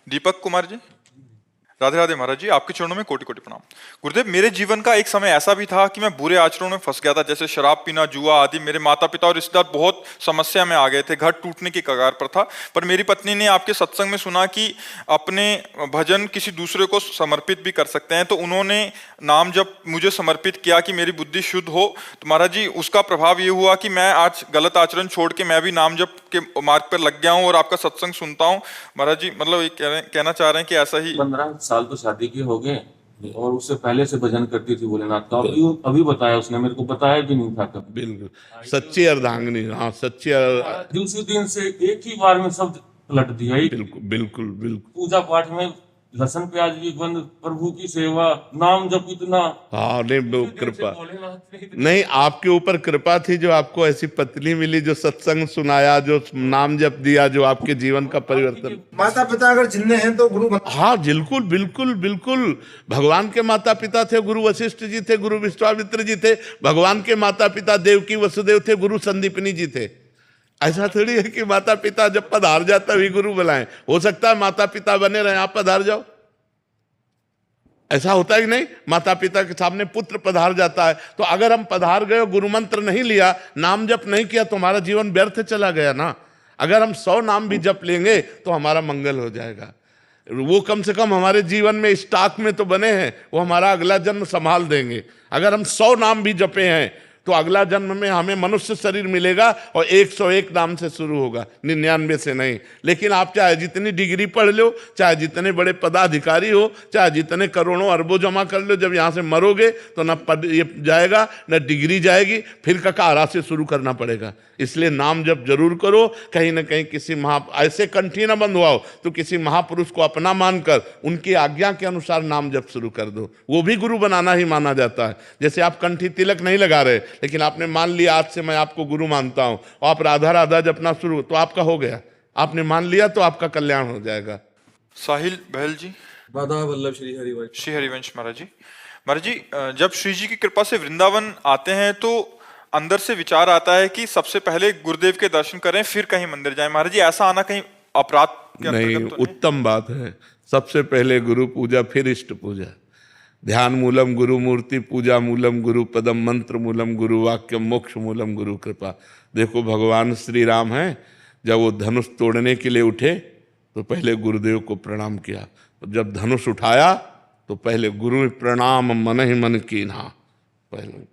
दीपक कुमार जी, राधे राधे महाराज जी, आपके चरणों में कोटि कोटि प्रणाम। गुरुदेव, मेरे जीवन का एक समय ऐसा भी था कि मैं बुरे आचरणों में फंस गया था, जैसे शराब पीना, जुआ आदि। मेरे माता पिता और रिश्तेदार बहुत समस्या में आ गए थे, घर टूटने की कगार पर था। पर मेरी पत्नी ने आपके सत्संग में सुना कि अपने भजन किसी दूसरे को समर्पित भी कर सकते हैं, तो उन्होंने नाम जब मुझे समर्पित किया कि मेरी बुद्धि शुद्ध हो। तो महाराज जी, उसका प्रभाव ये हुआ कि मैं आज गलत आचरण छोड़ के मैं भी नाम जप के मार्ग पर लग गया हूँ और आपका सत्संग सुनता हूँ। महाराज जी, मतलब ये कहना चाह रहे हैं कि ऐसा ही 15 साल तो शादी के हो गए और उससे पहले से भजन करती थी भोलेनाथ का। अभी बताया उसने, मेरे को बताया भी नहीं था कभी। बिल्कुल सच्ची अर्धांगिनी, हाँ सच्ची दूसरे दिन से एक ही बार में सब पलट दिया। बिल्कुल बिल्कुल बिल्कुल। पूजा पाठ में लहसुन प्याज भी बंद, प्रभु की सेवा, नाम जप इतना। हाँ नहीं, वो कृपा भोलेनाथ ने नहीं, आपके ऊपर कृपा थी जो आपको ऐसी पत्नी मिली, जो सत्संग सुनाया, जो नाम जप दिया, जो आपके जीवन का परिवर्तन। माता पिता अगर जिंदे हैं तो गुरु हाँ बिल्कुल बिल्कुल बिल्कुल। भगवान के माता पिता थे, गुरु वशिष्ठ जी थे, गुरु विश्वामित्र जी थे। भगवान के माता पिता देवकी वसुदेव थे, गुरु संदीपनी जी थे। ऐसा थोड़ी है कि माता पिता जब पधार जाता तभी गुरु बुलाएं। हो सकता है माता पिता बने रहे, आप पधार जाओ, ऐसा होता है कि नहीं? माता पिता के सामने पुत्र पधार जाता है, तो अगर हम पधार गए, गुरु मंत्र नहीं लिया, नाम जप नहीं किया, तो हमारा जीवन व्यर्थ चला गया ना। अगर हम 100 नाम भी जप लेंगे तो हमारा मंगल हो जाएगा। वो कम से कम हमारे जीवन में स्टॉक में तो बने हैं, वो हमारा अगला जन्म संभाल देंगे। अगर हम 100 नाम भी जपे हैं तो अगला जन्म में हमें मनुष्य शरीर मिलेगा और 101 नाम से शुरू होगा, 99 से नहीं। लेकिन आप चाहे जितनी डिग्री पढ़ लो, चाहे जितने बड़े पदाधिकारी हो, चाहे जितने करोड़ों अरबों जमा कर लो, जब यहाँ से मरोगे तो न पद ये जाएगा, न डिग्री जाएगी, फिर ककारा से शुरू करना पड़ेगा। इसलिए नाम जप जरूर करो। कहीं ना कहीं किसी ऐसे कंठी न बंधवाओ, तो किसी महापुरुष को अपना मानकर उनकी आज्ञा के अनुसार नाम जप शुरू कर दो। वो भी गुरु बनाना ही माना जाता है। जैसे आप कंठी तिलक नहीं लगा रहे, लेकिन आपने मान लिया आज से मैं आपको गुरु मानता हूं, और आप राधा राधा जपना शुरू, तो आपका हो गया। आपने मान लिया तो आपका कल्याण हो जाएगा। साहिल बहल जी, राधा वल्लभ श्री हरिवंश। श्री हरिवंश महाराज जी। महाराज जी, जब श्री जी की कृपा से वृंदावन आते हैं तो अंदर से विचार आता है कि सबसे पहले गुरुदेव के दर्शन करें, फिर कहीं मंदिर जाएं। महाराज जी, ऐसा आना कहीं अपराध के नहीं, अंतर्गत तो उत्तम बात है। सबसे पहले गुरु पूजा, फिर इष्ट पूजा। ध्यान मूलम गुरु मूर्ति, पूजा मूलम गुरु पदम, मंत्र मूलम गुरु वाक्यम, मोक्ष मूलम गुरु कृपा। देखो भगवान श्री राम हैं, जब वो धनुष तोड़ने के लिए उठे तो पहले गुरुदेव को प्रणाम किया। जब धनुष उठाया तो पहले गुरु प्रणाम मन ही मन कीन्हा। पहले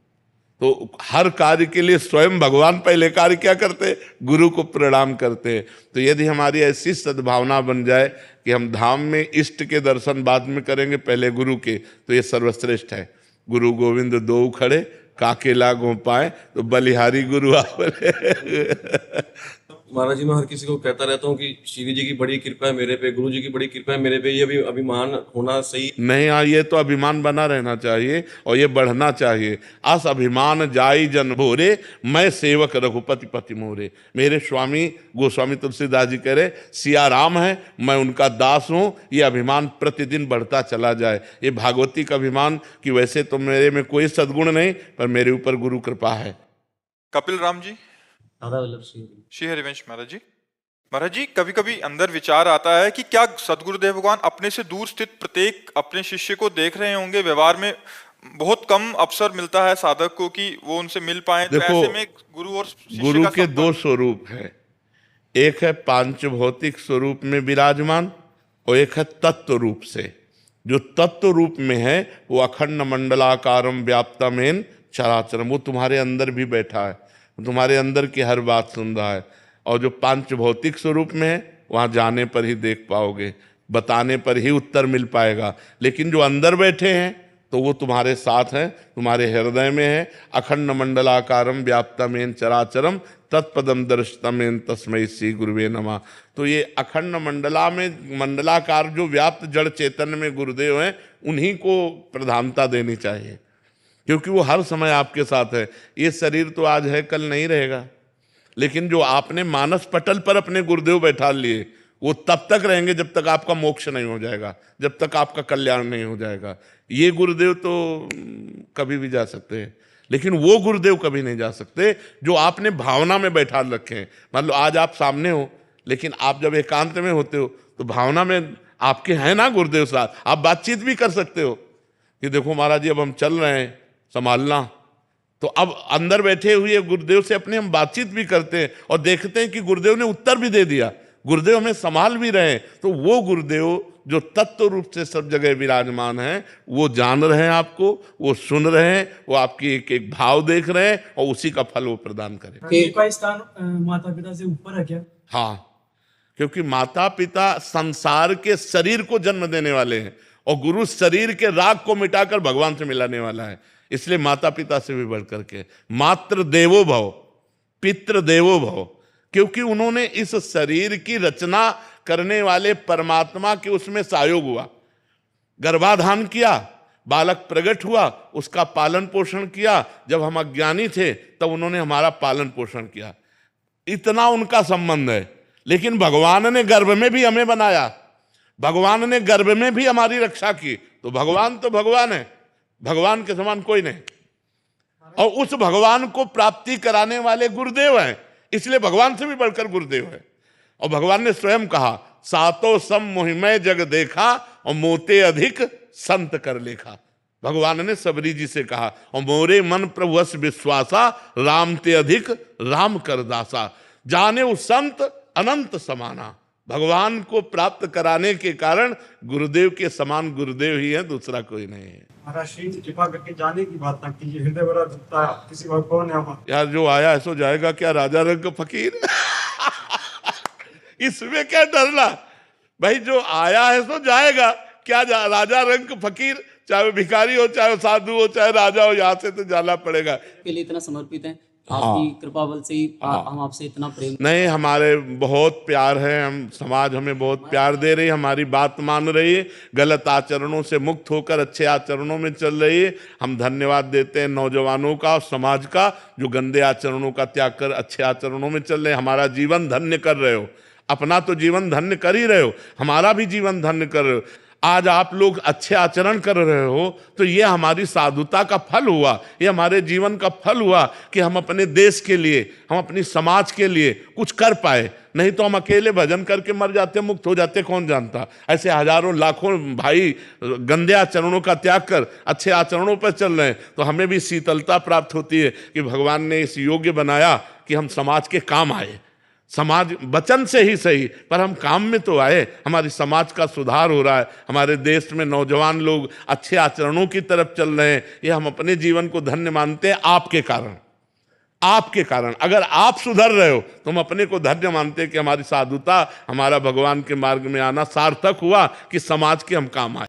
तो हर कार्य के लिए स्वयं भगवान पहले कार्य क्या करते? गुरु को प्रणाम करते। तो यदि हमारी ऐसी सद्भावना बन जाए कि हम धाम में इष्ट के दर्शन बाद में करेंगे, पहले गुरु के, तो ये सर्वश्रेष्ठ है। गुरु गोविंद दो खड़े, काके लागो पाए, तो बलिहारी गुरु आवले। महाराज जी, मैं हर किसी को कहता रहता हूँ कि श्री जी की बड़ी कृपा है मेरे पे, गुरु जी की बड़ी कृपा है मेरे पे। ये भी अभिमान होना सही नहीं। हाँ, ये तो अभिमान बना रहना चाहिए और ये बढ़ना चाहिए। अस अभिमान जाई जन भोरे, मैं सेवक रघुपति पति मोरे। मेरे स्वामी गोस्वामी तुलसीदास जी कह रहे, सिया राम है, मैं उनका दास हूँ। ये अभिमान प्रतिदिन बढ़ता चला जाए। ये भागवती का अभिमान कि वैसे तो मेरे में कोई सद्गुण नहीं, पर मेरे ऊपर गुरु कृपा है। कपिल राम जी, राधा वल्लभ श्री हरिवंश महाराज जी। महाराज जी, कभी कभी अंदर विचार आता है कि क्या सदगुरुदेव भगवान अपने से दूर स्थित प्रत्येक अपने शिष्य को देख रहे होंगे? व्यवहार में बहुत कम अवसर मिलता है साधक को कि वो उनसे मिल पाए। तो देखो, ऐसे में गुरु और शिष्य गुरु का के संपर्क- 2 स्वरूप है। एक है पांच भौतिक स्वरूप में विराजमान, और एक है तत्व रूप से। जो तत्व रूप में है वो अखंड मंडलाकारम व्याप्तमेन चराचरम, वो तुम्हारे अंदर भी बैठा है, तुम्हारे अंदर की हर बात सुन रहा है। और जो पांच भौतिक स्वरूप में है, वहाँ जाने पर ही देख पाओगे, बताने पर ही उत्तर मिल पाएगा। लेकिन जो अंदर बैठे हैं तो वो तुम्हारे साथ हैं, तुम्हारे हृदय में है। अखंड मंडलाकारम व्याप्तमेन चराचरम तत्पदम दर्शतमेन तस्मै श्री गुरुवे नमः। तो ये अखंड मंडलाकार जो व्याप्त जड़ चैतन्य में गुरुदेव हैं, उन्हीं को प्रधानता देनी चाहिए, क्योंकि वो हर समय आपके साथ है। ये शरीर तो आज है, कल नहीं रहेगा, लेकिन जो आपने मानस पटल पर अपने गुरुदेव बैठा लिए, वो तब तक रहेंगे जब तक आपका मोक्ष नहीं हो जाएगा, जब तक आपका कल्याण नहीं हो जाएगा। ये गुरुदेव तो कभी भी जा सकते हैं, लेकिन वो गुरुदेव कभी नहीं जा सकते जो आपने भावना में बैठा रखे हैं। मान लो आज आप सामने हो, लेकिन आप जब एकांत में होते हो तो भावना में आपके हैं ना गुरुदेव साथ, आप बातचीत भी कर सकते हो कि देखो महाराज जी अब हम चल रहे हैं, संभालना। तो अब अंदर बैठे हुए गुरुदेव से अपने हम बातचीत भी करते हैं और देखते हैं कि गुरुदेव ने उत्तर भी दे दिया, गुरुदेव हमें संभाल भी रहे हैं। तो वो गुरुदेव जो तत्व रूप से सब जगह विराजमान है, वो जान रहे हैं आपको, वो सुन रहे हैं, वो आपकी एक एक भाव देख रहे हैं और उसी का फल वो प्रदान करें। का स्थान माता पिता से ऊपर है क्या? हाँ, क्योंकि माता पिता संसार के शरीर को जन्म देने वाले हैं और गुरु शरीर के राग को मिटाकर भगवान से मिलाने वाला है। इसलिए माता पिता से भी बढ़ करके मातृ देवो भव, पितृ देवो भव, क्योंकि उन्होंने इस शरीर की रचना करने वाले परमात्मा के उसमें सहयोग हुआ, गर्भाधान किया, बालक प्रकट हुआ, उसका पालन पोषण किया। जब हम अज्ञानी थे तब उन्होंने हमारा पालन पोषण किया, इतना उनका संबंध है। लेकिन भगवान ने गर्भ में भी हमें बनाया, भगवान ने गर्भ में भी हमारी रक्षा की। तो भगवान है, भगवान के समान कोई नहीं। और उस भगवान को प्राप्ति कराने वाले गुरुदेव हैं, इसलिए भगवान से भी बढ़कर गुरुदेव है। और भगवान ने स्वयं कहा, सातो सम मोहिमय जग देखा और मोते अधिक संत कर लेखा। भगवान ने सबरी जी से कहा, और मोरे मन प्रभुवश विश्वासा, राम ते अधिक राम कर दासा, जाने उस संत अनंत समाना। भगवान को प्राप्त कराने के कारण गुरुदेव के समान गुरुदेव ही है, दूसरा कोई नहीं है। महाराज श्री कृपा करके जाने की बात ना कीजिए, हृदय बड़ा दुखता है, किसी बात कौन है हमारा। यार जो आया है सो जाएगा, क्या राजा रंग फकीर इसमें क्या डरना भाई, जो आया है सो जाएगा, क्या राजा रंग फकीर, चाहे वो भिखारी हो, चाहे वो साधु हो, चाहे राजा हो, यहाँ से तो जाना पड़ेगा। के लिए इतना समर्पित है, आपकी कृपा बल से ही हम आपसे इतना प्रेम। नहीं, हमारे बहुत प्यार है, हम समाज हमें बहुत प्यार दे रही है, हमारी बात मान रही है, गलत आचरणों से मुक्त होकर अच्छे आचरणों में चल रही है। हम धन्यवाद देते हैं नौजवानों का और समाज का, जो गंदे आचरणों का त्याग कर अच्छे आचरणों में चल रहे हैं। हमारा जीवन धन्य कर रहे हो, अपना तो जीवन धन्य कर ही रहे हो, हमारा भी जीवन धन्य कर रहे हो। आज आप लोग अच्छे आचरण कर रहे हो तो ये हमारी साधुता का फल हुआ, ये हमारे जीवन का फल हुआ कि हम अपने देश के लिए, हम अपनी समाज के लिए कुछ कर पाए। नहीं तो हम अकेले भजन करके मर जाते, मुक्त हो जाते, कौन जानता। ऐसे हजारों लाखों भाई गंदे आचरणों का त्याग कर अच्छे आचरणों पर चल रहे हैं, तो हमें भी शीतलता प्राप्त होती है कि भगवान ने इस योग्य बनाया कि हम समाज के काम आए। समाज वचन से ही सही, पर हम काम में तो आए, हमारी समाज का सुधार हो रहा है, हमारे देश में नौजवान लोग अच्छे आचरणों की तरफ चल रहे हैं। ये हम अपने जीवन को धन्य मानते हैं आपके कारण, आपके कारण। अगर आप सुधर रहे हो तो हम अपने को धन्य मानते हैं कि हमारी साधुता, हमारा भगवान के मार्ग में आना सार्थक हुआ कि समाज के हम काम आए।